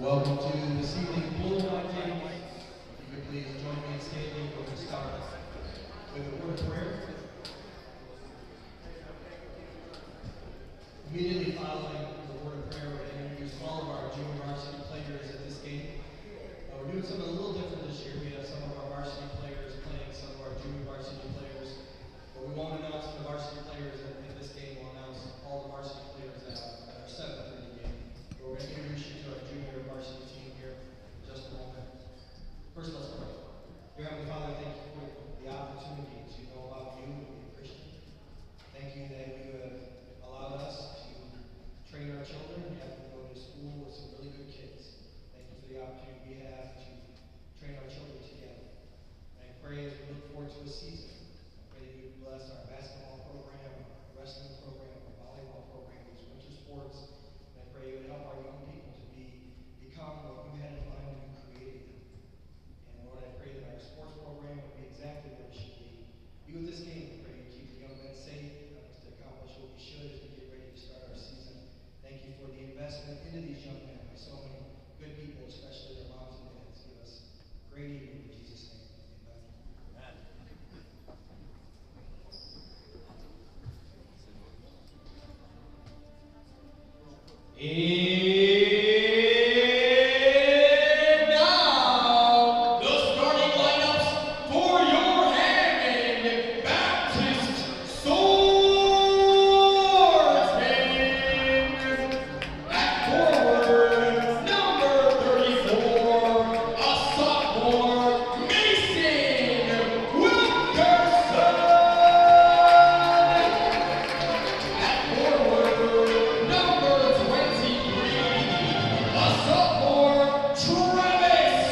Welcome to this evening Blue and White Games. If you could please join me in standing, we're going to start with a word of prayer. Immediately following the word of prayer, we're going to introduce all of our junior varsity players at this game. We're doing something a little different this year. We have some of our varsity players playing some of our junior varsity players. But we won't announce the varsity players in this game. We'll announce all the varsity players at our 7:30 game. We're going to introduce you to our junior varsity team here in just a moment. First, let's pray. Dear Heavenly Father, thank you for the opportunity to know about you and be a Christian. Thank you that you have allowed us to train our children and have them go to school with some really good kids. Thank you for the opportunity we have to train our children together. And I pray as we look forward to a season, I pray that you bless our basketball program, our wrestling program, our volleyball program, these winter sports. And I pray you would help our young people to become what you had in mind when you created them. And Lord, I pray that our sports program would be exactly what it should be. Be with this game. I pray you keep the young men safe, help us to accomplish what we should as we get ready to start our season. Thank you for the investment into these young men by so many good people, especially their moms and dads. Give us a great evening in Jesus' name. Amen. And now, the starting lineups for your Hammond Baptist Swordsmen. At forward, number 34, a sophomore, Mason Wilkerson. At forward, number 23, a sophomore, Travis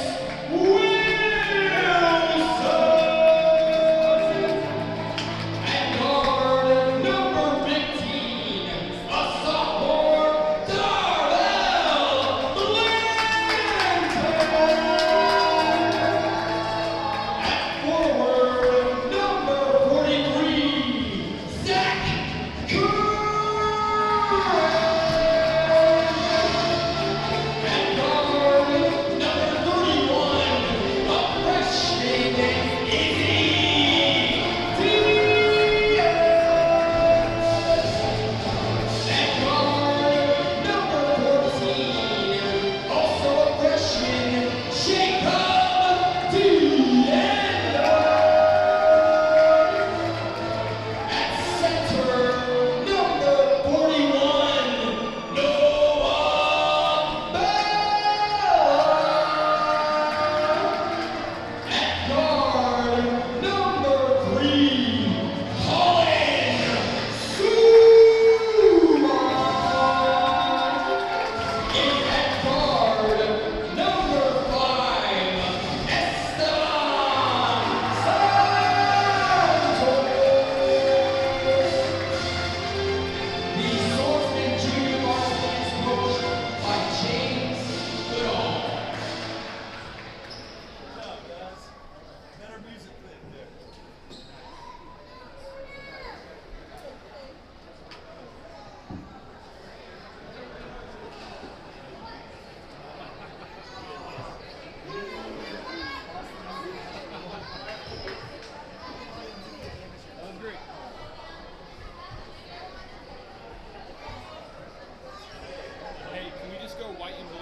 Wilson. At guard, number 15, a sophomore, Darrell Blanton. At forward, number 43, Zach Curran. At guard, number 31, a freshman, Izzy Diaz. At guard, number 14, also a freshman, Jacob Diaz. At center, number 41, Noah Bell. At guard, number 3, Colin Suman. At guard, number 5, Esteban Santos. The Swordsmen Junior Varsity is coached by James Goodall. Better music clip there. That was great. Hey, can we just go white and blue?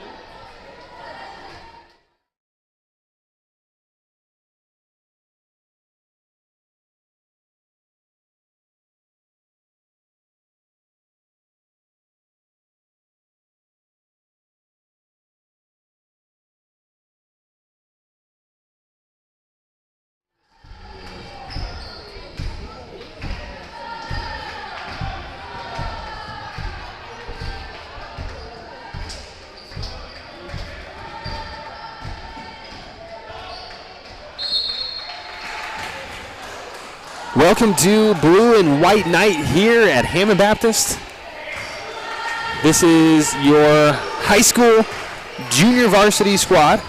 Welcome to Blue and White Night here at Hammond Baptist. This is your high school junior varsity squad.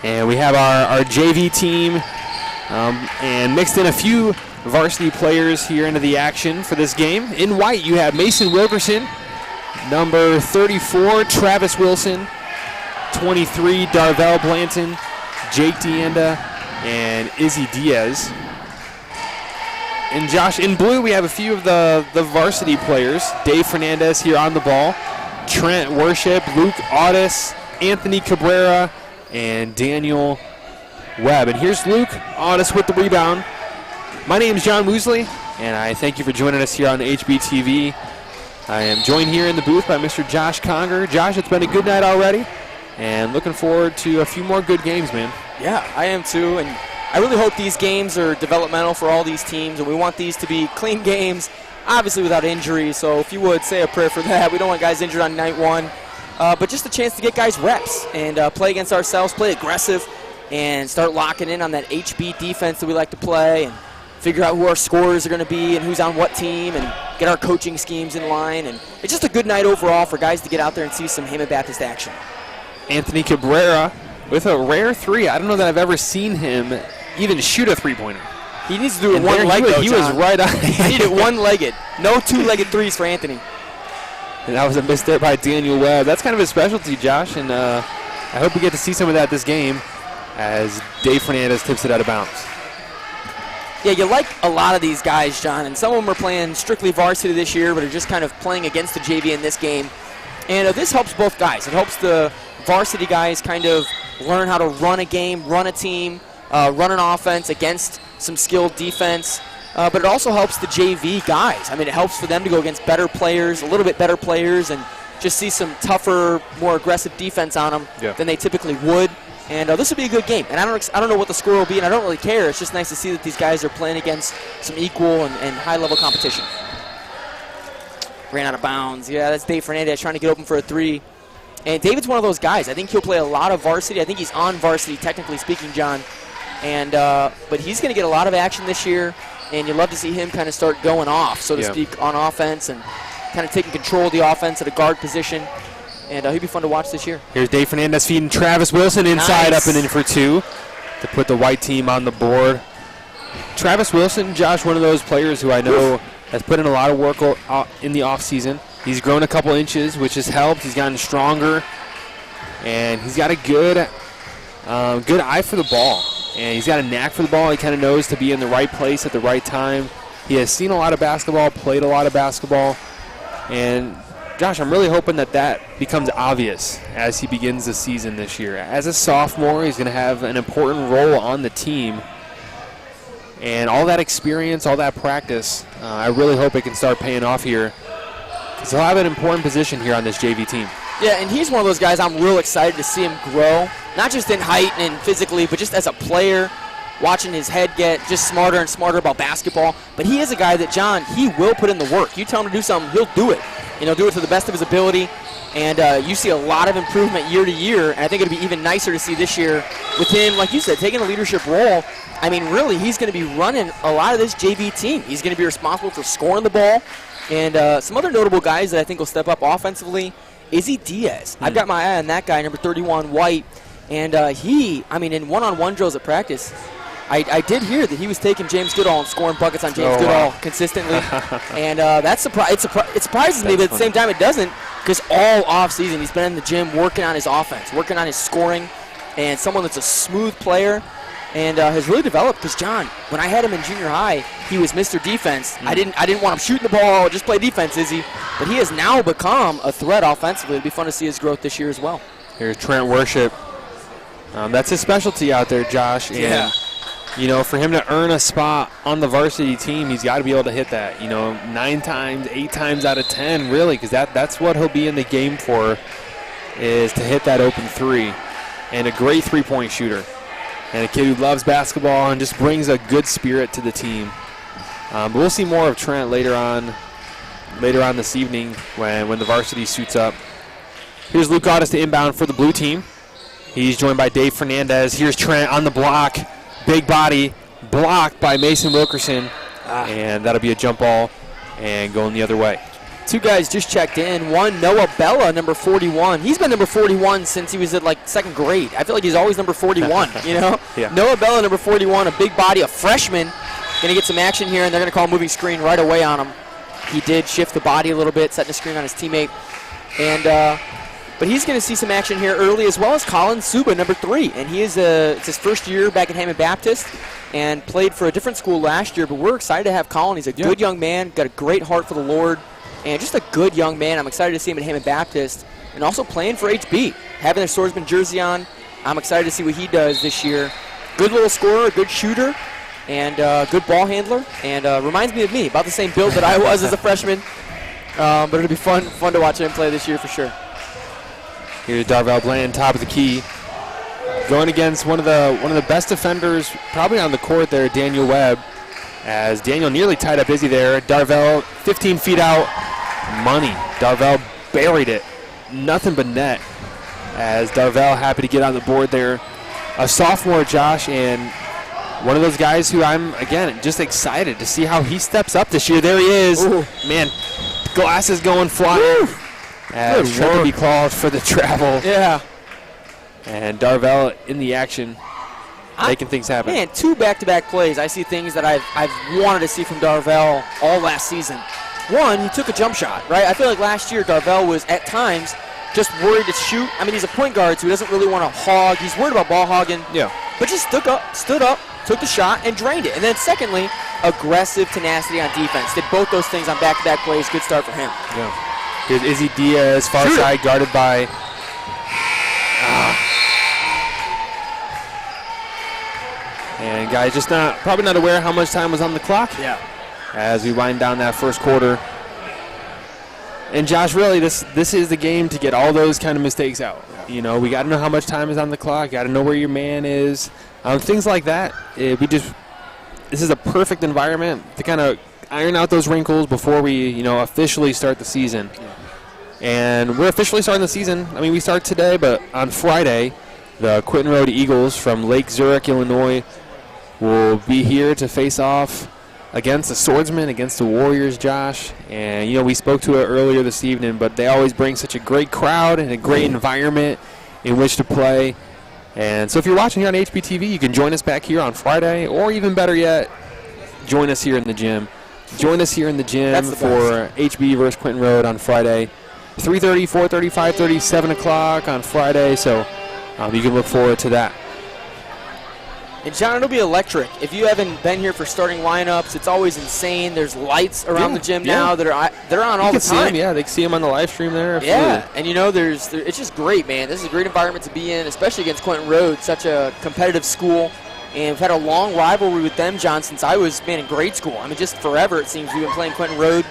And we have our JV team and mixed in a few varsity players here into the action for this game. In white, you have Mason Wilkerson, Number 34, Travis Wilson. 23, Darvell Blanton, Jake DeAnda, and Izzy Diaz. And Josh, in blue, we have a few of the varsity players. Dave Fernandez here on the ball. Trent Worship, Luke Audis, Anthony Cabrera, and Daniel Webb. And here's Luke Audis with the rebound. My name is John Woosley, and I thank you for joining us here on HBTV. I am joined here in the booth by Mr. Josh Conger. Josh, it's been a good night already, and looking forward to a few more good games, man. Yeah, I am too, and I really hope these games are developmental for all these teams, and we want these to be clean games, obviously without injury. So if you would, say a prayer for that. We don't want guys injured on night one, but just a chance to get guys reps and play against ourselves, play aggressive, and start locking in on that HB defense that we like to play, and figure out who our scorers are going to be and who's on what team, and get our coaching schemes in line. And it's just a good night overall for guys to get out there and see some Hammond Baptist action. Anthony Cabrera with a rare three. I don't know that I've ever seen him even shoot a three-pointer. He needs to do it one-legged, He was right on. He needed it one-legged. No two-legged threes for Anthony. And that was a miss there by Daniel Webb. That's kind of his specialty, Josh, and I hope we get to see some of that this game as Dave Fernandez tips it out of bounds. Yeah, you like a lot of these guys, John, and some of them are playing strictly varsity this year, but are just kind of playing against the JV in this game. And this helps both guys. It helps the varsity guys kind of learn how to run a game, run a team, run an offense against some skilled defense. But it also helps the JV guys. I mean, it helps for them to go against better players, a little bit better players, and just see some tougher, more aggressive defense on them than they typically would. And this will be a good game. And I don't know what the score will be, and I don't really care. It's just nice to see that these guys are playing against some equal and high-level competition. Ran out of bounds. Yeah, that's Dave Fernandez trying to get open for a three. And David's one of those guys. I think he'll play a lot of varsity. I think he's on varsity, technically speaking, John. And but he's going to get a lot of action this year, and you'd love to see him kind of start going off, so to speak, on offense and kind of taking control of the offense at a guard position. And he'll be fun to watch this year. Here's Dave Fernandez feeding Travis Wilson inside, up and in for two to put the white team on the board. Travis Wilson, Josh, one of those players who I know has put in a lot of work in the offseason. He's grown a couple inches, which has helped. He's gotten stronger, and he's got a good eye for the ball. And he's got a knack for the ball. He kind of knows to be in the right place at the right time. He has seen a lot of basketball, played a lot of basketball, and Josh, I'm really hoping that becomes obvious as he begins the season this year. As a sophomore, he's going to have an important role on the team. And all that experience, all that practice, I really hope it can start paying off here. Because he'll have an important position here on this JV team. Yeah, and he's one of those guys I'm real excited to see him grow. Not just in height and physically, but just as a player, watching his head get just smarter and smarter about basketball. But he is a guy that, John, he will put in the work. You tell him to do something, he'll do it. Do it to the best of his ability. And you see a lot of improvement year to year. And I think it'll be even nicer to see this year with him, like you said, taking a leadership role. I mean, really, he's going to be running a lot of this JV team. He's going to be responsible for scoring the ball. And some other notable guys that I think will step up offensively, Izzy Diaz. I've got my eye on that guy, number 31, White. And in one-on-one drills at practice, I did hear that he was taking James Goodall and scoring buckets on James Goodall consistently. And it surprises me, but at the same time it doesn't, because all offseason he's been in the gym working on his offense, working on his scoring, and someone that's a smooth player and has really developed. Because, John, when I had him in junior high, he was Mr. Defense. I didn't want him shooting the ball, just play defense, Izzy. But he has now become a threat offensively. It'll be fun to see his growth this year as well. Here's Trent Worship. That's his specialty out there, Josh. And for him to earn a spot on the varsity team, he's got to be able to hit that, 9 times, 8 times out of 10, really, because that's what he'll be in the game for, is to hit that open three. And a great three-point shooter. And a kid who loves basketball and just brings a good spirit to the team. But we'll see more of Trent later on this evening when the varsity suits up. Here's Luke Audis to inbound for the blue team. He's joined by Dave Fernandez. Here's Trent on the block. Big body, blocked by Mason Wilkerson. And that'll be a jump ball and going the other way. Two guys just checked in. One, Noah Bella, number 41. He's been number 41 since he was at, second grade. I feel like he's always number 41, Yeah. Noah Bella, number 41, a big body, a freshman. Going to get some action here, and they're going to call a moving screen right away on him. He did shift the body a little bit, setting a screen on his teammate. And but he's going to see some action here early, as well as Colin Suba, number 3. And he is it's his first year back at Hammond Baptist and played for a different school last year. But we're excited to have Colin. He's a good young man, got a great heart for the Lord, and just a good young man. I'm excited to see him at Hammond Baptist and also playing for HB, having their Swordsman jersey on. I'm excited to see what he does this year. Good little scorer, good shooter, and good ball handler, and reminds me of me, about the same build that I was as a freshman. But it'll be fun to watch him play this year for sure. Here's Darvell Bland, top of the key, going against one of the best defenders probably on the court there, Daniel Webb, as Daniel nearly tied up Izzy there. Darvell 15 feet out, money. Darvell buried it, nothing but net, as Darvell happy to get on the board there. A sophomore, Josh, and one of those guys who I'm, again, just excited to see how he steps up this year. There he is. Ooh. Man, glasses going flying. As trying to be called for the travel. Yeah. And Darvell in the action, making things happen. Man, 2 back-to-back plays. I see things that I've wanted to see from Darvell all last season. One, he took a jump shot, right? I feel like last year Darvell was, at times, just worried to shoot. I mean, he's a point guard, so he doesn't really want to hog. He's worried about ball hogging. Yeah. But just stood up, took the shot, and drained it. And then secondly, aggressive tenacity on defense. Did both those things on back-to-back plays. Good start for him. Yeah. Here's Izzy Diaz, far side, guarded by... And guys just probably not aware how much time was on the clock. Yeah. As we wind down that first quarter. And Josh, really, this is the game to get all those kind of mistakes out. You know, we got to know how much time is on the clock. Got to know where your man is. Things like that. This is a perfect environment to kind of iron out those wrinkles before we, officially start the season. Yeah. And we're officially starting the season. I mean, we start today, but on Friday, the Quinton Road Eagles from Lake Zurich, Illinois, will be here to face off against the Swordsmen, against the Warriors, Josh. And, we spoke to it earlier this evening, but they always bring such a great crowd and a great environment in which to play. And so if you're watching here on HBTV, you can join us back here on Friday, or even better yet, join us here in the gym. Join us here in the gym for HB versus Quinton Road on Friday. 3:30, 4:30, 5:30, 7 o'clock on Friday. So you can look forward to that. And, John, it'll be electric. If you haven't been here for starting lineups, it's always insane. There's lights around the gym now that they're on all the time. They can see them on the live stream there. Yeah, and it's just great, man. This is a great environment to be in, especially against Quinton Road, such a competitive school. And we've had a long rivalry with them, John, since I was, in grade school. I mean, just forever it seems we've been playing Quinton Road.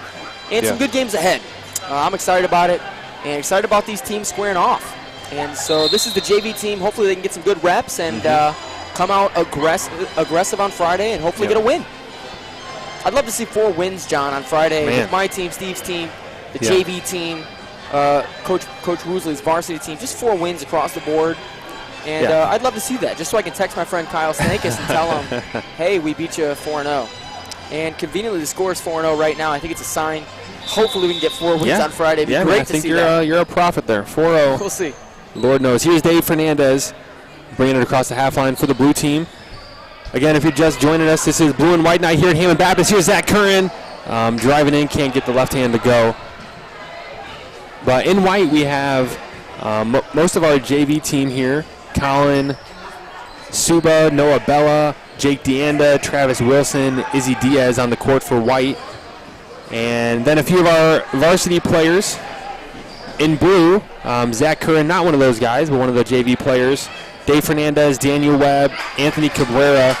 And some good games ahead. I'm excited about it, and excited about these teams squaring off. And so this is the JV team. Hopefully they can get some good reps and come out aggressive on Friday and hopefully get a win. I'd love to see 4 wins, John, on Friday with my team, Steve's team, the JV team, Coach Woosley's varsity team. Just 4 wins across the board. And I'd love to see that, just so I can text my friend Kyle Stankus and tell him, hey, we beat you 4-0. And conveniently, the score is 4-0 right now. I think it's a sign. Hopefully we can get 4 wins on Friday. It'd be great to see that. I think you're a prophet there. 4-0. We'll see. Lord knows. Here's Dave Fernandez bringing it across the half line for the blue team. Again, if you're just joining us, this is Blue and White Night here at Hammond Baptist. Here's Zach Curran driving in, can't get the left hand to go. But in white, we have most of our JV team here. Colin Suba, Noah Bella, Jake Deanda, Travis Wilson, Izzy Diaz on the court for white. And then a few of our varsity players in blue. Zach Curran, not one of those guys, but one of the JV players. Dave Fernandez, Daniel Webb, Anthony Cabrera,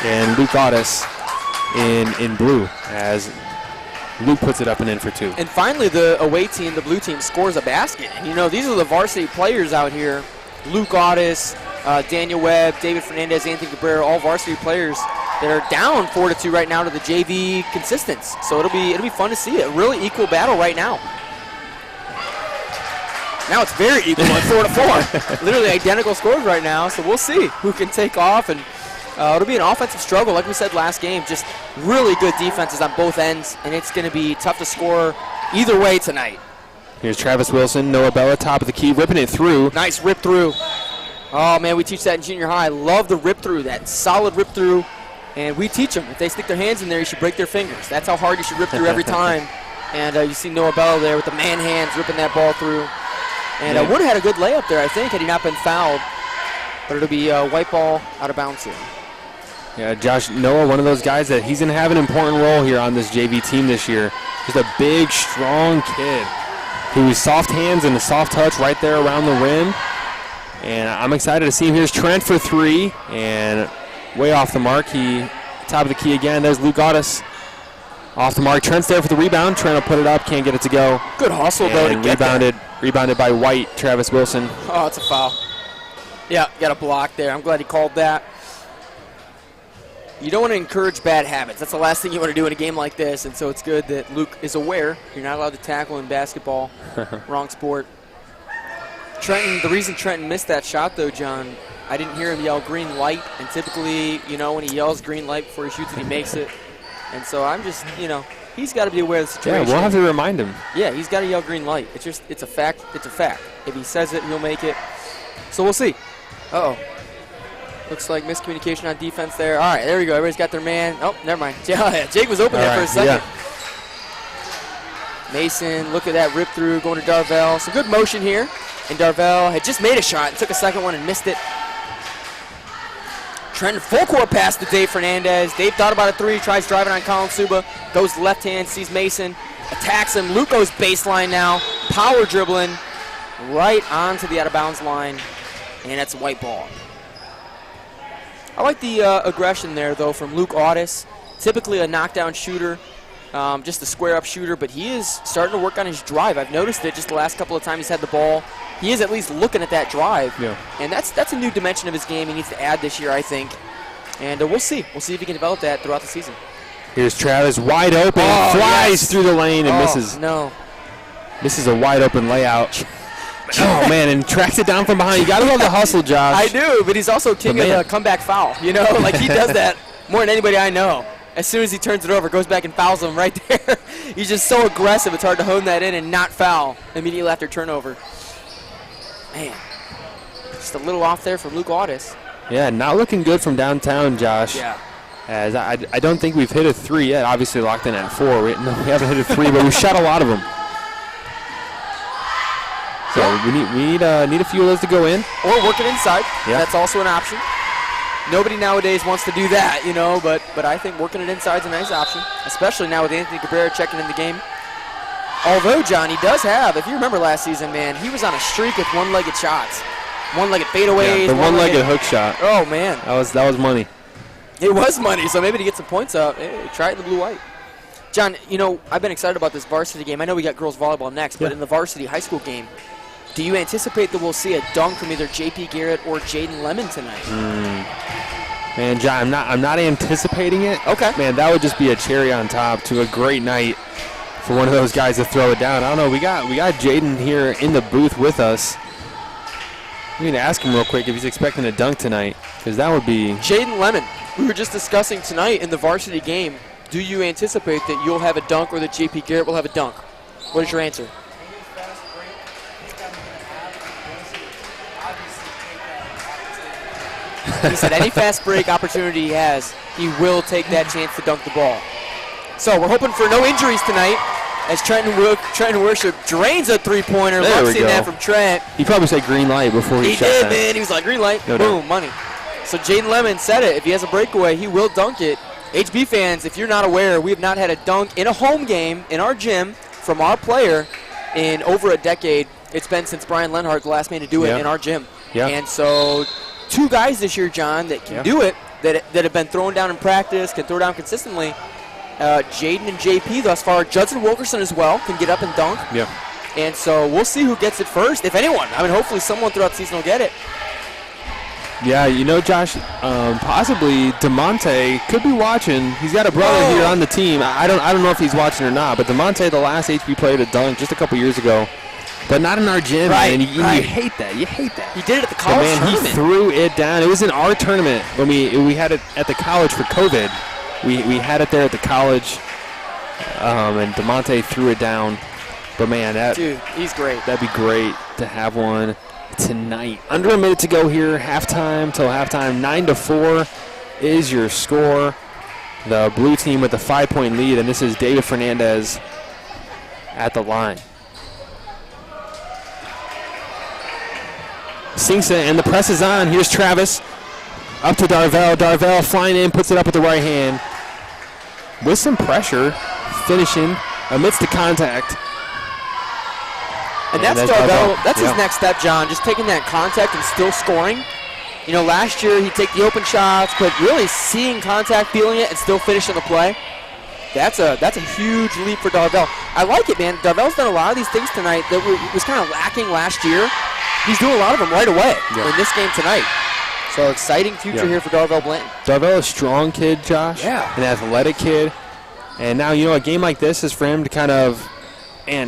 and Luke Otis in blue as Luke puts it up and in for 2. And finally, the away team, the blue team, scores a basket. And, these are the varsity players out here. Luke Otis, Daniel Webb, David Fernandez, Anthony Cabrera, all varsity players that are down 4-2 right now to the JV consistents. So it'll be fun to see. A really equal battle right now. Now it's very equal at 4-4. Literally identical scores right now. So we'll see who can take off. And it'll be an offensive struggle, like we said last game. Just really good defenses on both ends. And it's going to be tough to score either way tonight. Here's Travis Wilson, Noah Bella, top of the key, ripping it through. Nice rip through. Oh, man, we teach that in junior high. I love the rip through, that solid rip through. And we teach them. If they stick their hands in there, you should break their fingers. That's how hard you should rip through every time. And you see Noah Bello there with the man hands ripping that ball through. And would have had a good layup there, I think, had he not been fouled. But it'll be a white ball out of bounds here. Yeah, Josh, Noah, one of those guys that he's going to have an important role here on this JV team this year. Just a big, strong kid who's soft hands and a soft touch right there around the rim. And I'm excited to see him. Here's Trent for three, and way off the mark. Top of the key again. There's Luke Audis. Off the mark. Trent's there for the rebound. Trent will put it up. Can't get it to go. Good hustle, though, to get rebounded by White, Travis Wilson. Oh, it's a foul. Yeah, got a block there. I'm glad he called that. You don't want to encourage bad habits. That's the last thing you want to do in a game like this, and so it's good that Luke is aware you're not allowed to tackle in basketball. Wrong sport. The reason Trenton missed that shot, though, John, I didn't hear him yell green light, and typically, when he yells green light before he shoots it, he makes it. And so I'm just, he's got to be aware of the situation. Yeah, we'll have to remind him. Yeah, he's got to yell green light. It's a fact. It's a fact. If he says it, he'll make it. So we'll see. Uh-oh. Looks like miscommunication on defense there. All right, there we go. Everybody's got their man. Oh, never mind. Yeah, Jake was open there for a second. Yeah. Mason, look at that rip through going to Darvell. Some good motion here. And Darvell had just made a shot and took a second one and missed it. Trenton full court pass to Dave Fernandez. Dave thought about a three, tries driving on Colin Suba. Goes left hand, sees Mason, attacks him. Luke goes baseline now. Power dribbling right onto the out of bounds line. And that's a white ball. I like the aggression there, though, from Luke Audis. Typically a knockdown shooter, just a square-up shooter, but he is starting to work on his drive. I've noticed it just the last couple of times he's had the ball. He is at least looking at that drive. Yeah. And that's a new dimension of his game he needs to add this year, I think. And we'll see. We'll see if he can develop that throughout the season. Here's Travis wide open, flies through the lane and misses. No. Misses a wide open layout. Oh, man, and tracks it down from behind. You got to love the hustle, Josh. I do, but he's also king of the comeback foul. Like he does that more than anybody I know. As soon as he turns it over, goes back and fouls him right there. He's just so aggressive, it's hard to hone that in and not foul immediately after turnover. Man, just a little off there from Luke Audis. Yeah, not looking good from downtown, Josh. Yeah. As I don't think we've hit a three yet. Obviously locked in at 4. We haven't hit a 3, but we've shot a lot of them. So we need a few of those to go in. Or work it inside. Yeah. That's also an option. Nobody nowadays wants to do that, but I think working it inside is a nice option, especially now with Anthony Cabrera checking in the game. Although, John, he does have, if you remember last season, man, he was on a streak with one-legged shots. One-legged fadeaways. Yeah, the one-legged hook shot. Oh, man. That was money. It was money, so maybe to get some points up, try it in the blue-white. John, I've been excited about this varsity game. I know we got girls volleyball next, but in the varsity high school game, do you anticipate that we'll see a dunk from either J.P. Garrett or Jaden Lemon tonight? Man, John, I'm not anticipating it. Okay. Man, that would just be a cherry on top to a great night for one of those guys to throw it down. I don't know. We got Jaden here in the booth with us. We need to ask him real quick if he's expecting a dunk tonight, because that would be Jaden Lemon. We were just discussing tonight in the varsity game. Do you anticipate that you'll have a dunk or that J.P. Garrett will have a dunk? What is your answer? He said any fast break opportunity he has, he will take that chance to dunk the ball. So we're hoping for no injuries tonight as Trenton Worship drains a three-pointer. Love seeing that from Trent. He probably said green light before he shot that. He did, man. He was like, green light, boom, money. So Jaden Lemon said it. If he has a breakaway, he will dunk it. HB fans, if you're not aware, we have not had a dunk in a home game in our gym from our player in over a decade. It's been since Brian Lenhart, the last man to do it in our gym. Yeah. And so 2 guys this year, John, that can do it, that have been thrown down in practice, can throw down consistently. Jaden and JP thus far. Judson Wilkerson as well can get up and dunk. Yeah. And so we'll see who gets it first, if anyone. I mean, hopefully someone throughout the season will get it. Yeah, Josh, possibly DeMonte could be watching. He's got a brother here on the team. I don't know if he's watching or not, but DeMonte, the last HB player to dunk just a couple years ago. But not in our gym, man. You hate that. You hate that. He did it at the college tournament. He threw it down. It was in our tournament when we had it at the college for COVID. We had it there at the college, and DeMonte threw it down. But, man, dude, he's great. That'd be great to have one tonight. Under a minute to go here, halftime till halftime. 9-4 is your score. The blue team with the 5-point lead, and this is David Fernandez at the line. Sinks it, and the press is on. Here's Travis. Up to Darvell. Darvell flying in, puts it up with the right hand. With some pressure, finishing amidst the contact. And that's Darvell. That's his next step, John. Just taking that contact and still scoring. You know, last year he'd take the open shots, but really seeing contact, feeling it, and still finishing the play. That's a huge leap for Darvell. I like it, man. Darvell's done a lot of these things tonight that was kind of lacking last year. He's doing a lot of them right away in this game tonight. So exciting future here for Darvell Blanton. Darvell is a strong kid, Josh. Yeah. An athletic kid. And now, you know, a game like this is for him to kind of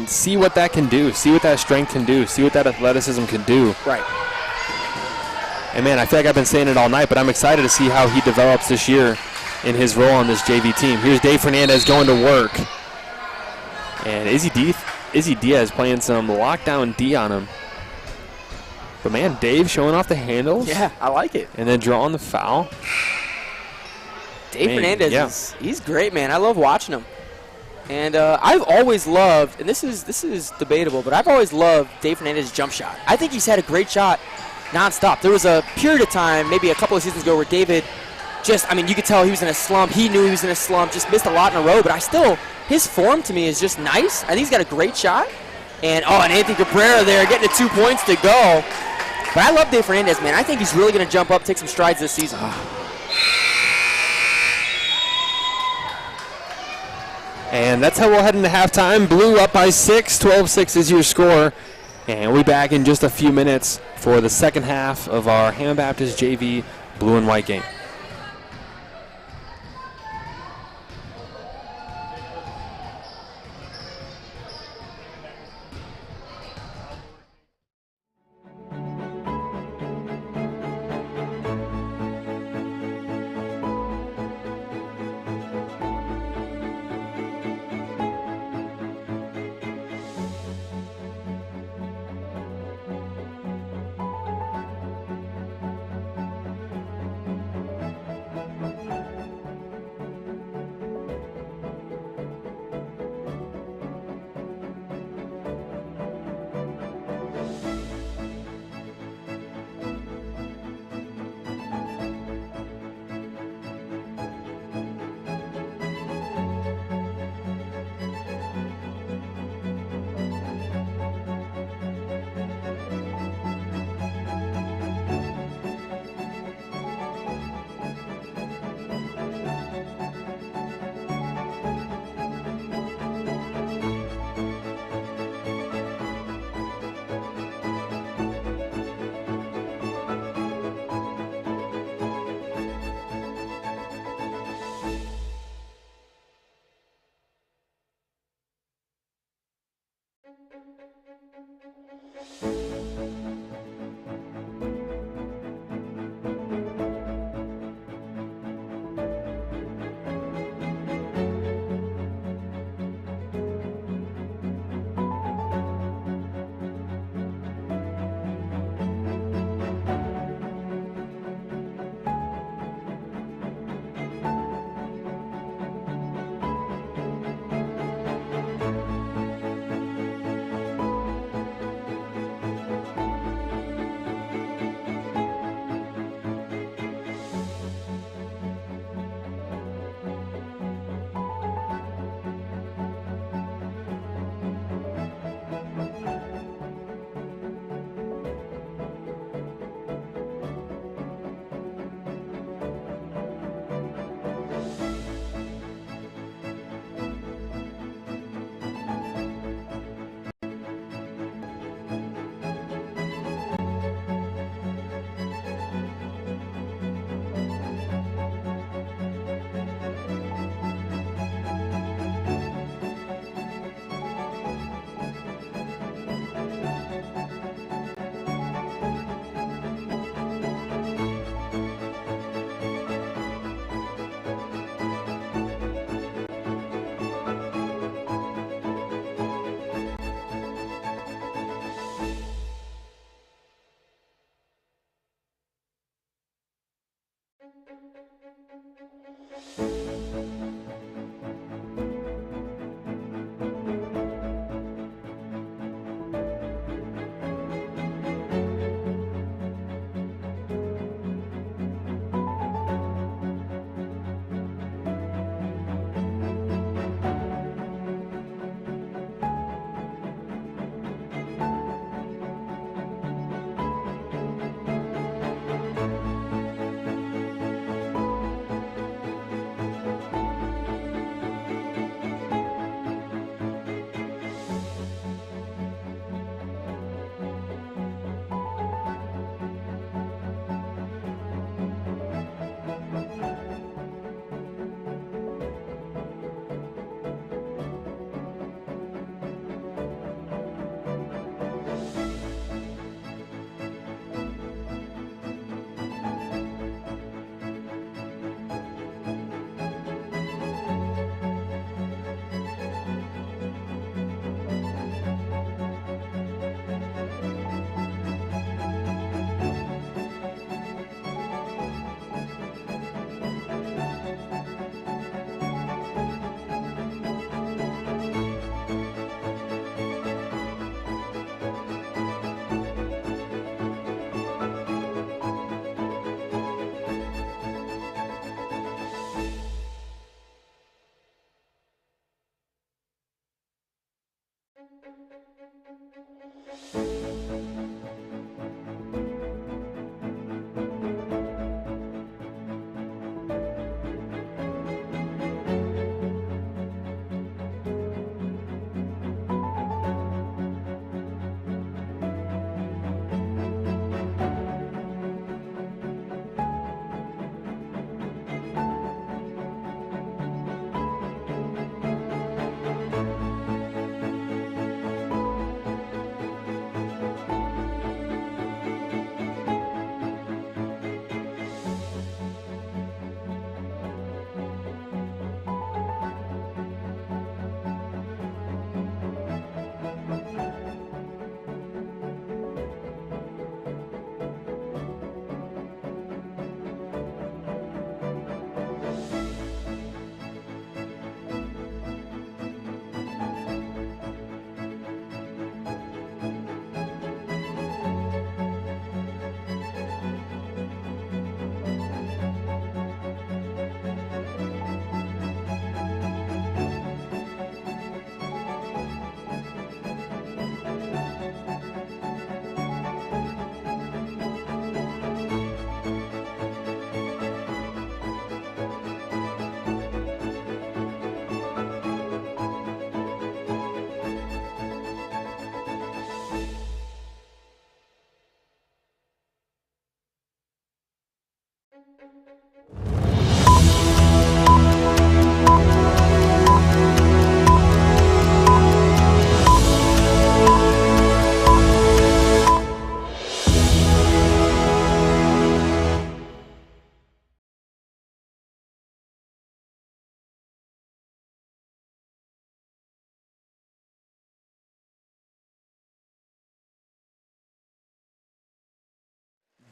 see what that can do, see what that strength can do, see what that athleticism can do. Right. And, man, I feel like I've been saying it all night, but I'm excited to see how he develops this year in his role on this JV team. Here's Dave Fernandez going to work. And Izzy Diaz playing some lockdown D on him. But, man, Dave showing off the handles. Yeah, I like it. And then drawing the foul. Dave Fernandez, he's great, man. I love watching him. And I've always loved, and this is debatable, but I've always loved Dave Fernandez's jump shot. I think he's had a great shot nonstop. There was a period of time, maybe a couple of seasons ago, where David you could tell he was in a slump. He knew he was in a slump, just missed a lot in a row. But his form to me is just nice. I think he's got a great shot. And Anthony Cabrera there getting to 2 points to go. But I love Dave Fernandez, man. I think he's really going to jump up, take some strides this season. And that's how we'll head into halftime. Blue up by 6. 12-6 is your score. And we'll be back in just a few minutes for the second half of our Hammond Baptist JV blue and white game.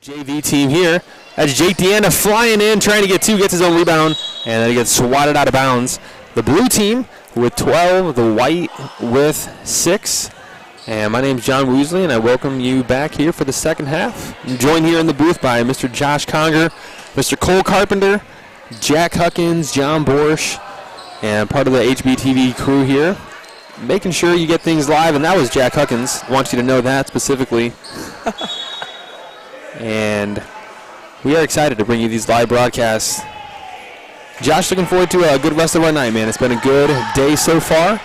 JV team here. That's Jake Deanna flying in, trying to get 2, gets his own rebound, and then he gets swatted out of bounds. The blue team with 12, the white with 6. And my name's John Woosley, and I welcome you back here for the second half. I'm joined here in the booth by Mr. Josh Conger, Mr. Cole Carpenter, Jack Huckins, John Borsch, and part of the HBTV crew here, making sure you get things live, and that was Jack Huckins. I want you to know that specifically. And we are excited to bring you these live broadcasts. Josh, looking forward to a good rest of our night, man. It's been a good day so far,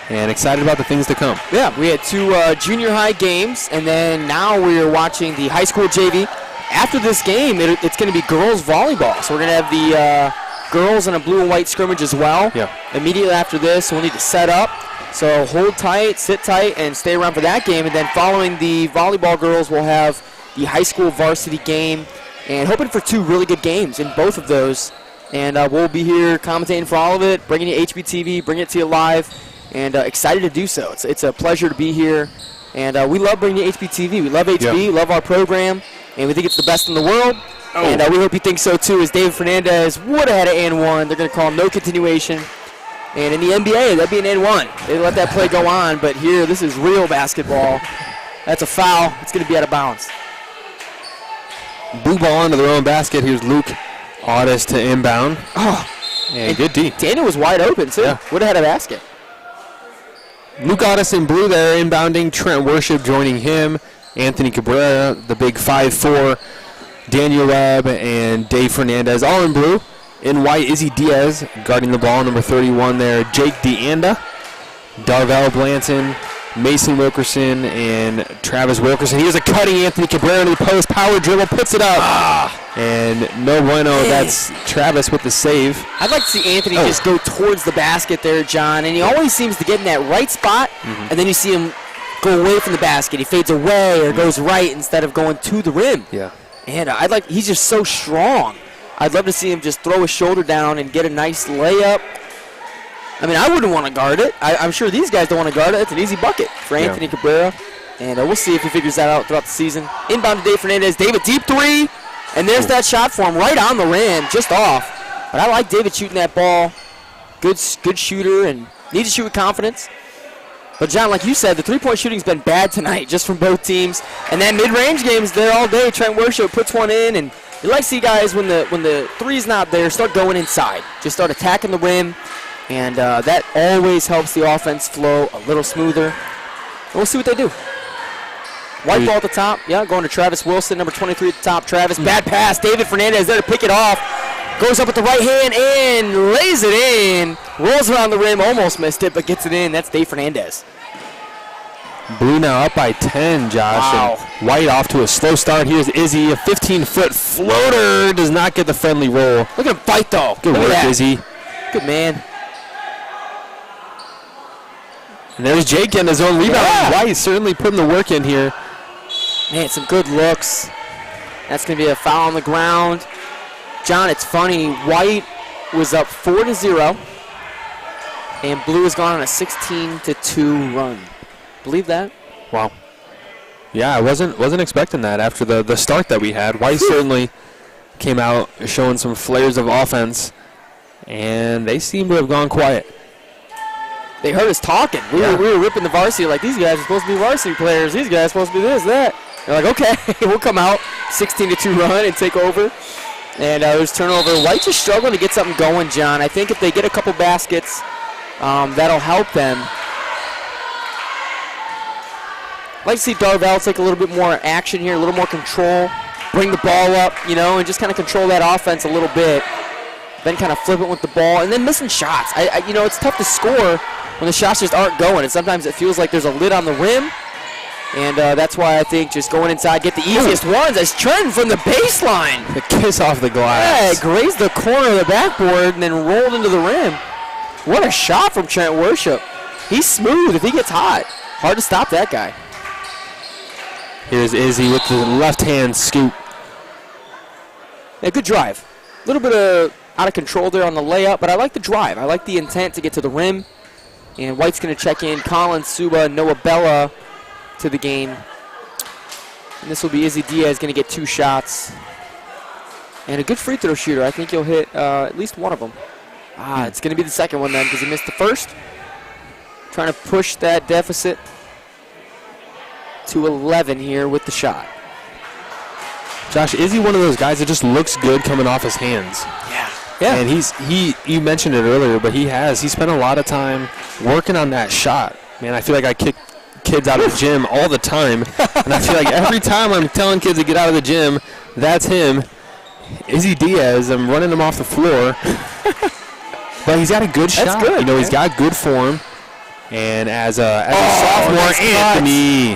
and excited about the things to come. Yeah, we had 2 junior high games, and then now we're watching the high school JV. After this game, it's going to be girls volleyball. So we're going to have the girls in a blue and white scrimmage as well. Yeah. Immediately after this, we'll need to set up. So hold tight, sit tight, and stay around for that game. And then following the volleyball girls, we'll have the high school varsity game, and hoping for 2 really good games in both of those. And we'll be here commentating for all of it, bringing you HBTV, bringing it to you live, and excited to do so. It's a pleasure to be here, and we love bringing you HBTV. We love HB, love our program, and we think it's the best in the world. Oh. And we hope you think so too, as David Fernandez would have had an and 1. They're going to call him no continuation. And in the NBA, that'd be an and 1. They let that play go on, but here, this is real basketball. That's a foul. It's going to be out of bounds. Blue ball into their own basket. Here's Luke Audis to inbound. Oh, and good D. Daniel was wide open, too. Yeah. Would have had a basket. Luke Audis in blue there, inbounding. Trent Worship joining him. Anthony Cabrera, the big 5'4", Daniel Webb, and Dave Fernandez, all in blue. In white, Izzy Diaz guarding the ball, number 31 there. Jake Deanda, Darvell Blanton, Mason Wilkerson, and Travis Wilkerson. Here's a cutting Anthony Cabrera into the post. Power dribble, puts it up. And no bueno. That's Travis with the save. I'd like to see Anthony just go towards the basket there, John. And he always seems to get in that right spot, and then you see him go away from the basket. He fades away or goes right instead of going to the rim. Yeah. And he's just so strong. I'd love to see him just throw his shoulder down and get a nice layup. I mean, I wouldn't want to guard it. I'm sure these guys don't want to guard it. It's an easy bucket for Anthony Cabrera. And we'll see if he figures that out throughout the season. Inbound to Dave Fernandez. David, deep 3. And there's that shot for him right on the rim, just off. But I like David shooting that ball. Good shooter and needs to shoot with confidence. But, John, like you said, the three-point shooting's been bad tonight just from both teams. And that mid-range game is there all day. Trent Worship puts one in. And you like to see guys, when the three's not there, start going inside. Just start attacking the rim. And that always helps the offense flow a little smoother. We'll see what they do. White ball at the top. Yeah, going to Travis Wilson, number 23 at the top. Travis, bad pass. David Fernandez there to pick it off. Goes up with the right hand and lays it in. Rolls around the rim, almost missed it, but gets it in. That's Dave Fernandez. Blue now up by 10, Josh. Wow. And White off to a slow start. Here's Izzy. A 15-foot floater. Does not get the friendly roll. Look at him fight, though. Good Look at work, that. Izzy. Good man. And there's Jake getting his own rebound. Yeah. White certainly putting the work in here. Man, some good looks. That's going to be a foul on the ground. John, it's funny. White was up 4-0, and Blue has gone on a 16-2 run. Believe that? Wow. Yeah, I wasn't expecting that after the start that we had. White certainly came out showing some flares of offense, and they seem to have gone quiet. They heard us talking. We were ripping the varsity like, these guys are supposed to be varsity players. These guys are supposed to be this, that. They're like, okay, we'll come out, 16-2 run and take over. And there's turnover. White just struggling to get something going, John. I think if they get a couple baskets, that'll help them. I'd like to see Darvell take a little bit more action here, a little more control, bring the ball up, and just kind of control that offense a little bit. Then kind of flip it with the ball, and then missing shots. It's tough to score when the shots just aren't going, and sometimes it feels like there's a lid on the rim. And that's why I think just going inside, get the easiest ones. As Trent from the baseline. The kiss off the glass. Yeah, grazed the corner of the backboard and then rolled into the rim. What a shot from Trent Worship. He's smooth if he gets hot. Hard to stop that guy. Here's Izzy with the left-hand scoop. Yeah, good drive. A little bit of out of control there on the layup, but I like the drive. I like the intent to get to the rim. And White's going to check in Colin Suba, Noah Bella to the game. And this will be Izzy Diaz going to get 2 shots. And a good free throw shooter. I think he'll hit at least one of them. It's going to be the second one then because he missed the first. Trying to push that deficit to 11 here with the shot. Josh, is he one of those guys that just looks good coming off his hands? Yeah. And you mentioned it earlier, but he spent a lot of time working on that shot. Man, I feel like I kick kids out of the gym all the time, and I feel like every time I'm telling kids to get out of the gym, that's him. Izzy Diaz, I'm running him off the floor. But he's got a good shot. That's good. He's got good form. And as a sophomore, Anthony.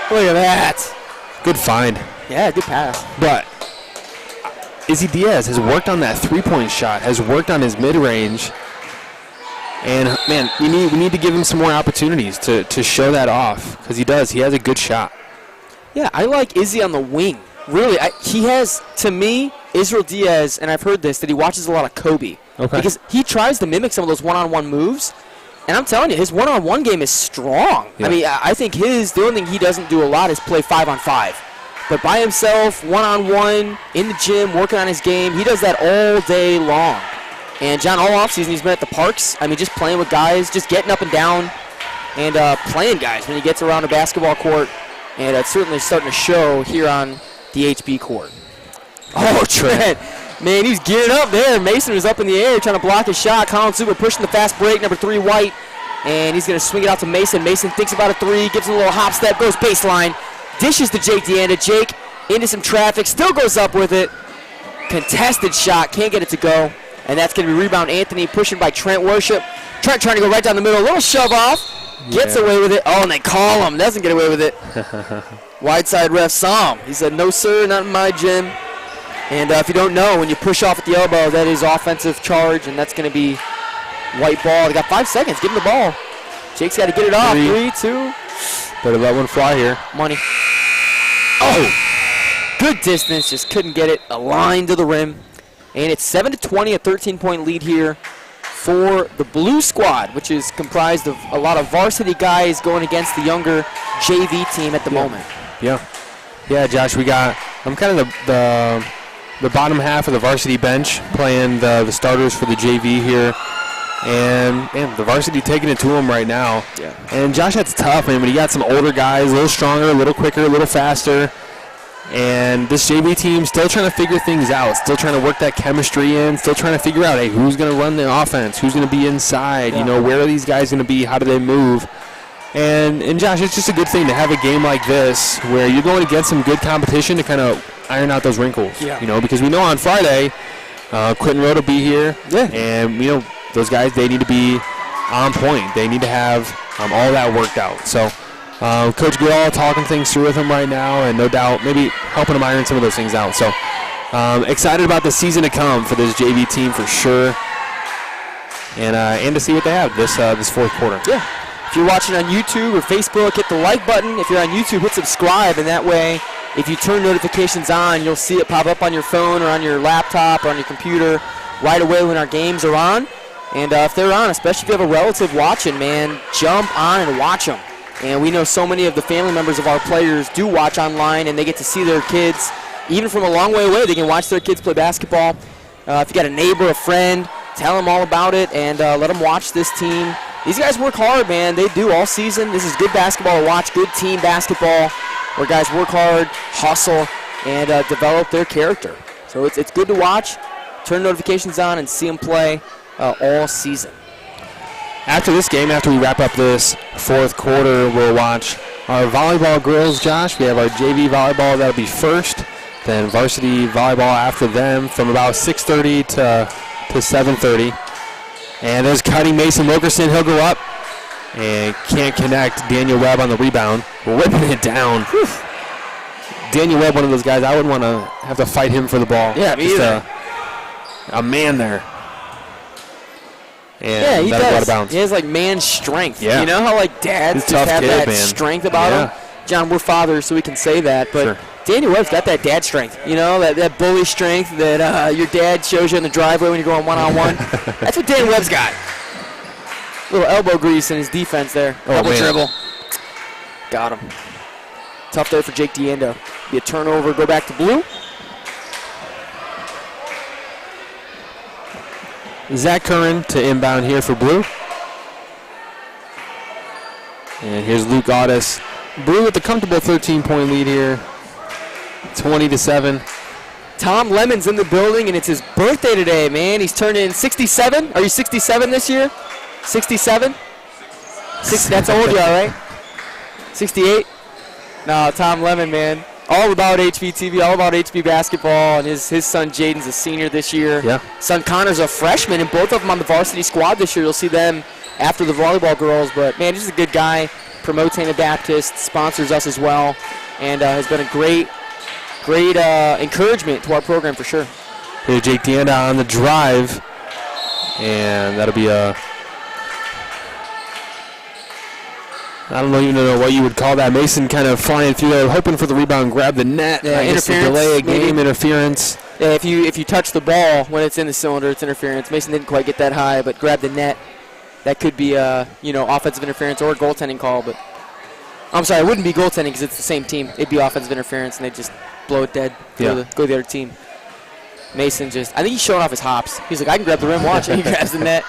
Look at that. Good find. Yeah, good pass. But Izzy Diaz has worked on that three-point shot, has worked on his mid-range. And, man, we need to give him some more opportunities to show that off, because he does. He has a good shot. Yeah, I like Izzy on the wing. Really, he has, to me, Israel Diaz, and I've heard this, that he watches a lot of Kobe. Okay. Because he tries to mimic some of those one-on-one moves. And I'm telling you, his one-on-one game is strong. Yeah. I mean, I think the only thing he doesn't do a lot is play 5-on-5. But by himself, one-on-one, in the gym, working on his game, he does that all day long. And John, all offseason, he's been at the parks. I mean, just playing with guys, just getting up and down and playing guys when he gets around a basketball court. And it's certainly starting to show here on the HB court. Oh, Trent. Man, he's gearing up there. Mason was up in the air trying to block his shot. Colin Super pushing the fast break, number 3, White. And he's going to swing it out to Mason. Mason thinks about a 3, gives him a little hop step, goes baseline. Dishes to Jake Deanda. Jake into some traffic, still goes up with it. Contested shot, can't get it to go. And that's going to be rebound Anthony, pushing by Trent Worship. Trent trying to go right down the middle, a little shove off. Gets away with it. Oh, and they call him. Doesn't get away with it. Wide-side ref saw him. He said, no, sir, not in my gym. And if you don't know, when you push off at the elbow, that is offensive charge, and that's going to be white ball. They got 5 seconds. Give him the ball. Jake's got to get it off. 3, 2. Better let one fly here. Money. Oh! Good distance. Just couldn't get it. A line to the rim. And it's 7-20, a 13-point lead here for the blue squad, which is comprised of a lot of varsity guys going against the younger JV team at the moment. Yeah, Josh, I'm kind of the bottom half of the varsity bench playing the starters for the JV here. And, man, the varsity taking it to them right now. Yeah. And, Josh, that's tough, man, when you got some older guys, a little stronger, a little quicker, a little faster. And this JV team still trying to figure things out, still trying to work that chemistry in, still trying to figure out, hey, who's going to run the offense, who's going to be inside, where are these guys going to be, how do they move? And Josh, it's just a good thing to have a game like this where you're going against some good competition to kind of iron out those wrinkles. Yeah. Because we know on Friday, Quentin Road will be here, and those guys, they need to be on point. They need to have all that worked out. So Coach Goodall talking things through with him right now, and no doubt maybe helping him iron some of those things out. So excited about the season to come for this JV team for sure, and to see what they have this fourth quarter. Yeah. If you're watching on YouTube or Facebook, hit the like button. If you're on YouTube, hit subscribe, and that way, if you turn notifications on, you'll see it pop up on your phone or on your laptop or on your computer right away when our games are on. And if they're on, especially if you have a relative watching, man, jump on and watch them. And we know so many of the family members of our players do watch online, and they get to see their kids, even from a long way away, they can watch their kids play basketball. If you got a neighbor, a friend, tell them all about it, and let them watch this team. These guys work hard, man. They do all season. This is good basketball to watch, good team basketball where guys work hard, hustle, and develop their character. So it's good to watch, turn notifications on, and see them play all season. After this game, after we wrap up this fourth quarter, we'll watch our volleyball girls, Josh. We have our JV volleyball. That'll be first. Then varsity volleyball after them from about 6:30 to 7:30. And there's cutting Mason Wilkerson. He'll go up and can't connect. Daniel Webb on the rebound, whipping it down. Whew. Daniel Webb, one of those guys, I wouldn't want to have to fight him for the ball. Yeah, me either. A man there. And yeah, he that'll go out of does. bounds. He has, man strength. Yeah. You know how, dads He's just have kid, that man. strength about Yeah. them? John, we're fathers, so we can say that. But Sure. Daniel Webb's got that dad strength. That bully strength that your dad shows you in the driveway when you're going one-on-one. That's what Daniel Webb's got. Little elbow grease in his defense there. Double dribble. Got him. Tough there for Jake Diendo. Be a turnover, go back to blue. Zach Curran to inbound here for blue. And here's Luke Audis. Blue with a comfortable 13-point lead here. 20-7. Tom Lemon's in the building, and it's his birthday today, man. He's turning 67. Are you 67 this year? 67? That's old, you all right? 68? No, Tom Lemon, man. All about HVTV, all about HB basketball, and his son Jaden's a senior this year. Yeah. Son Connor's a freshman, and both of them on the varsity squad this year. You'll see them after the volleyball girls, but, man, just a good guy. Promotes Hannah Baptist, sponsors us as well, and has been a great encouragement to our program for sure. Here's Jake Dienda on the drive, and that'll be I don't even know what you would call that. Mason kind of flying through there, hoping for the rebound, grab the net. Yeah, I guess to interference, delay a game, maybe. interference. Yeah, if you touch the ball when it's in the cylinder, it's interference. Mason didn't quite get that high, but grab the net. That could be offensive interference or a goaltending call, but I'm sorry, it wouldn't be goaltending because it's the same team. It'd be offensive interference, and they'd just blow it dead. Go to the other team. Mason I think he's showing off his hops. He's like, I can grab the rim, watch, and he grabs the net.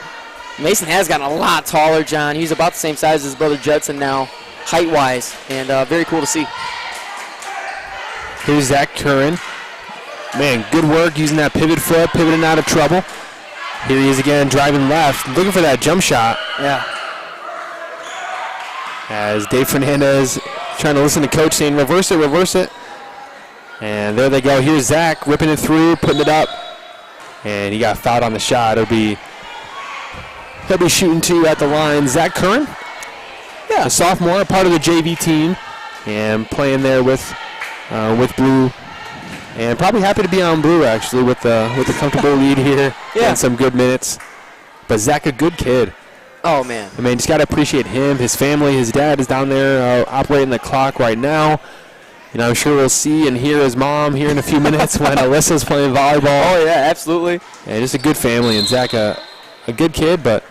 Mason has gotten a lot taller, John. He's about the same size as his brother Judson now, height-wise, and very cool to see. Here's Zach Curran. Man, good work using that pivot foot, pivoting out of trouble. Here he is again, driving left, looking for that jump shot. Yeah. As Dave Fernandez trying to listen to coach saying, reverse it. And there they go. Here's Zach ripping it through, putting it up. And he got fouled on the shot. He'll be shooting two at the line. Zach Curran, a sophomore, part of the JV team, and playing there with blue. And probably happy to be on blue, actually, with the comfortable lead here and some good minutes. But Zach, a good kid. Oh, man. I mean, just got to appreciate him, his family. His dad is down there operating the clock right now. I'm sure we'll see and hear his mom here in a few minutes when Alyssa's playing volleyball. Oh, yeah, absolutely. And just a good family. And Zach, a good kid, but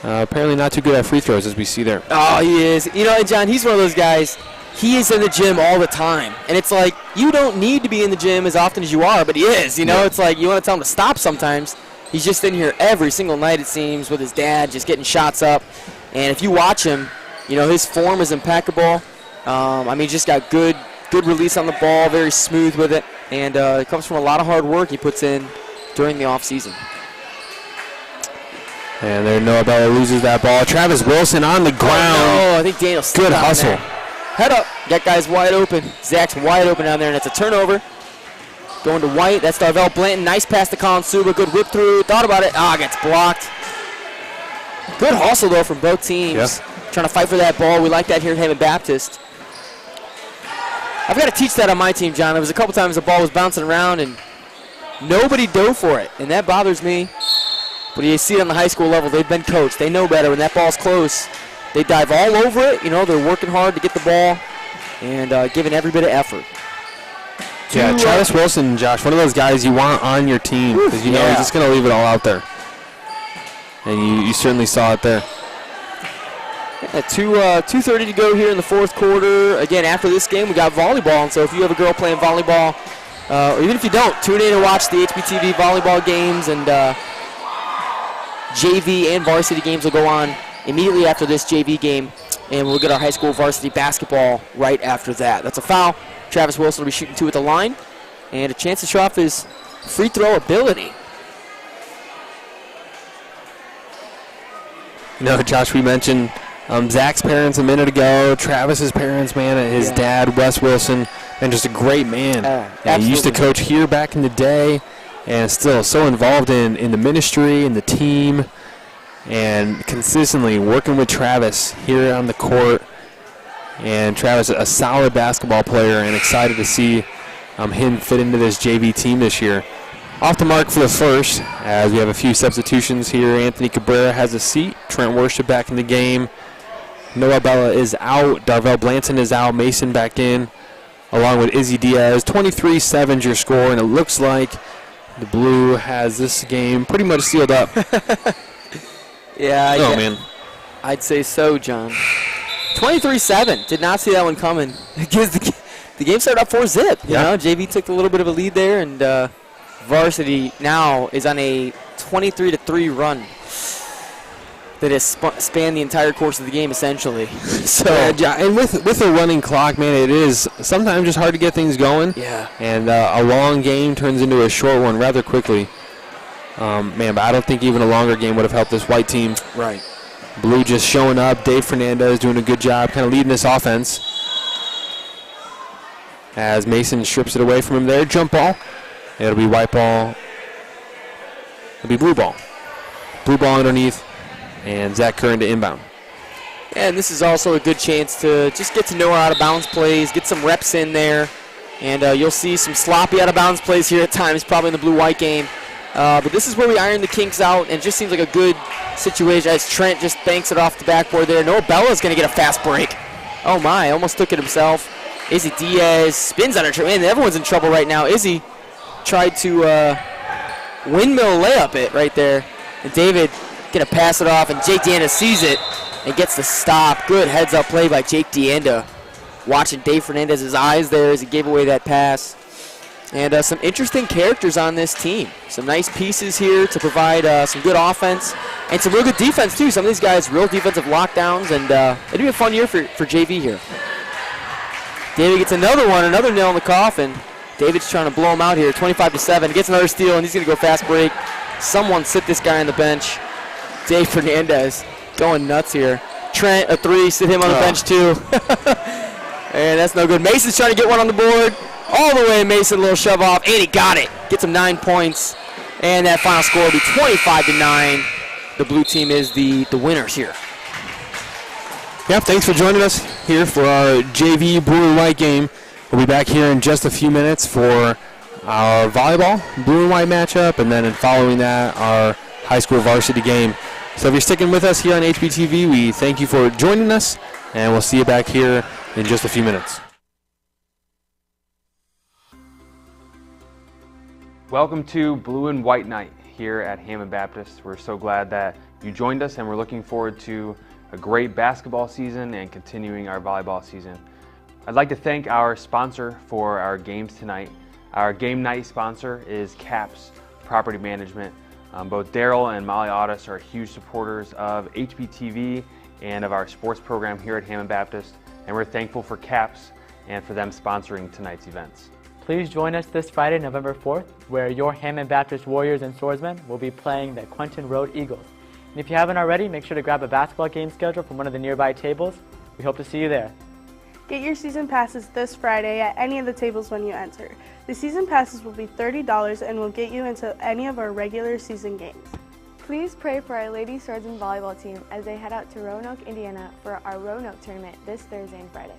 apparently not too good at free throws, as we see there. Oh, he is. John, he's one of those guys. He is in the gym all the time. And it's like, you don't need to be in the gym as often as you are, but he is. It's like you want to tell him to stop sometimes. He's just in here every single night, it seems, with his dad, just getting shots up. And if you watch him, his form is impeccable. He's just got good good release on the ball, very smooth with it, and it comes from a lot of hard work he puts in during the offseason. And there, Noah Bella loses that ball. Travis Wilson on the ground. Oh, I think Daniel Good hustle. Head up. That guy's wide open. Zach's wide open down there, and it's a turnover. Going to White. That's Darvell Blanton. Nice pass to Colin Suba. Good whip through. Thought about it. Gets blocked. Good hustle, though, from both teams. Yep. Trying to fight for that ball. We like that here at Hammond Baptist. I've got to teach that on my team, John. There was a couple times the ball was bouncing around, and nobody dove for it, and that bothers me. But you see it on the high school level. They've been coached. They know better. When that ball's close, they dive all over it. You know, they're working hard to get the ball and giving every bit of effort. Yeah, Travis Wilson, Josh, one of those guys you want on your team because you know he's just going to leave it all out there. And you certainly saw it there. Yeah, 2:30 to go here in the fourth quarter. Again, after this game, we got volleyball. And so if you have a girl playing volleyball, or even if you don't, tune in and watch the HBTV volleyball games. And JV and varsity games will go on immediately after this JV game. And we'll get our high school varsity basketball right after that. That's a foul. Travis Wilson will be shooting 2 at the line. And a chance to show off his free throw ability. You know, Josh, we mentioned Zach's parents a minute ago, Travis's parents, man, his dad, Wes Wilson, and just a great man. He used to coach here back in the day and still so involved in the ministry and the team and consistently working with Travis here on the court. And Travis, a solid basketball player, and excited to see him fit into this JV team this year. Off the mark for the first, as we have a few substitutions here. Anthony Cabrera has a seat. Trent Worship back in the game. Noah Bella is out. Darvell Blanton is out. Mason back in, along with Izzy Diaz. 23-7's your score, and it looks like the Blue has this game pretty much sealed up. Man. I'd say so, John. 23-7. Did not see that one coming. The game started up 4-zip. You know, JV took a little bit of a lead there, and varsity now is on a 23-3 run that has spanned the entire course of the game, essentially. So, and with a running clock, man, it is sometimes just hard to get things going. Yeah. And a long game turns into a short one rather quickly. But I don't think even a longer game would have helped this White team. Right. Blue just showing up. Dave Fernandez doing a good job kind of leading this offense. As Mason strips it away from him there. Jump ball. It'll be white ball. It'll be blue ball. Blue ball underneath. And Zach Curran to inbound. And this is also a good chance to just get to know our out-of-bounds plays, get some reps in there. And you'll see some sloppy out-of-bounds plays here at times, probably in the blue-white game. But this is where we iron the kinks out, and it just seems like a good situation as Trent just banks it off the backboard there. Noah Bella's going to get a fast break. Oh, my, almost took it himself. Izzy Diaz spins on her. Man, everyone's in trouble right now. Izzy tried to windmill layup it right there. And David going to pass it off, and Jake DeAnda sees it and gets the stop. Good heads-up play by Jake DeAnda. Watching Dave Fernandez's eyes there as he gave away that pass. And some interesting characters on this team. Some nice pieces here to provide some good offense and some real good defense, too. Some of these guys, real defensive lockdowns, and it'll be a fun year for JV here. David gets another one, another nail in the coffin. David's trying to blow him out here, 25-7. Gets another steal, and he's going to go fast break. Someone sit this guy on the bench. Dave Fernandez going nuts here. Trent, a 3, sit him on the bench, too. And that's no good. Mason's trying to get one on the board. All the way, Mason, a little shove off, and he got it. Gets him 9 points, and that final score will be 25-9. The blue team is the winners here. Yep, thanks for joining us here for our JV blue and white game. We'll be back here in just a few minutes for our volleyball blue and white matchup, and then following that, our high school varsity game. So if you're sticking with us here on HBTV, we thank you for joining us, and we'll see you back here in just a few minutes. Welcome to Blue and White Night here at Hammond Baptist. We're so glad that you joined us, and we're looking forward to a great basketball season and continuing our volleyball season. I'd like to thank our sponsor for our games tonight. Our game night sponsor is CAPS Property Management. Both Daryl and Molly Audis are huge supporters of HBTV and of our sports program here at Hammond Baptist, and we're thankful for CAPS and for them sponsoring tonight's events. Please join us this Friday, November 4th, where your Hammond Baptist Warriors and Swordsmen will be playing the Quentin Road Eagles. And if you haven't already, make sure to grab a basketball game schedule from one of the nearby tables. We hope to see you there. Get your season passes this Friday at any of the tables when you enter. The season passes will be $30 and will get you into any of our regular season games. Please pray for our Lady Swordsman volleyball team as they head out to Roanoke, Indiana for our Roanoke tournament this Thursday and Friday.